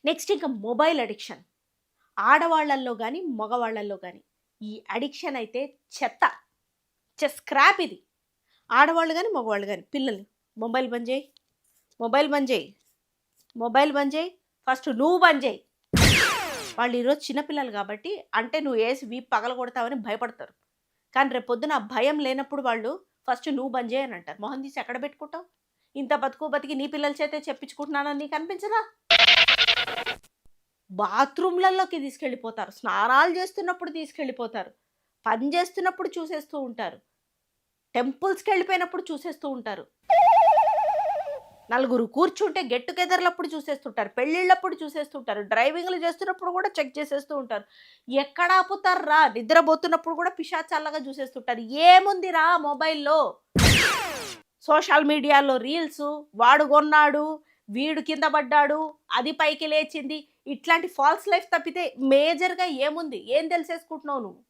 Next ఇంకా mobile addiction. ఆడవాళ్ళల్లో గానీ, మగవాళ్ళల్లో గానీ ఈ అడిక్షన్ అయితే చెత్త. స్క్రాప్ ఇది. ఆడవాళ్ళు గానీ, మగవాళ్ళు గానీ పిల్లలు మొబైల్ బంద్ జెయి, మొబైల్ బంద్ జెయి, మొబైల్ బంద్ జెయి, ఫస్ట్ నువ్వు బంద్ జెయి. వాళ్ళు ఈరోజు చిన్న పిల్లలు కాబట్టి అంటే నువ్వు ఏసి వీపు పగలగొడతావని భయపడతారు. కానీ రేపొద్దున ఆ భయం లేనప్పుడు వాళ్ళు ఫస్ట్ నువ్వు బంద్ జెయి అని అంటారు. మొహం తీసి ఎక్కడ పెట్టుకుంటావు? ఇంత బతికి నీ పిల్లల చేతే చెప్పించుకుంటున్నానని నీకు అనిపించదా? బాత్రూమ్‌లలోకి తీసుకెళ్ళిపోతారు. స్నానాలు చేస్తున్నప్పుడు తీసుకెళ్ళిపోతారు. పని చేస్తున్నప్పుడు చూసేస్తూ ఉంటారు. టెంపుల్స్‌కెళ్ళిపోయినప్పుడు చూసేస్తూ ఉంటారు. నలుగురు కూర్చుంటే గెట్ టుగెదర్‌లప్పుడు చూసేస్తుంటారు. పెళ్ళిళ్ళప్పుడు చూసేస్తుంటారు. డ్రైవింగ్‌లు చేస్తున్నప్పుడు కూడా చెక్ చేసేస్తూ ఉంటారు. ఎక్కడ ఆపుతార్రా? నిద్రపోతున్నప్పుడు కూడా పిశాచాల్లాగా చూసేస్తుంటారు. ఏముందిరా మొబైల్‌లో? సోషల్ మీడియాలో రీల్సు, వాడు కొన్నాడు, వీడు కింద పడ్డాడు, అది పైకి లేచింది. ఇట్లాంటి ఫాల్స్ లైఫ్ తప్పితే మేజర్‌గా ఏముంది? ఏం తెలిసేసుకుంటున్నావు నువ్వు?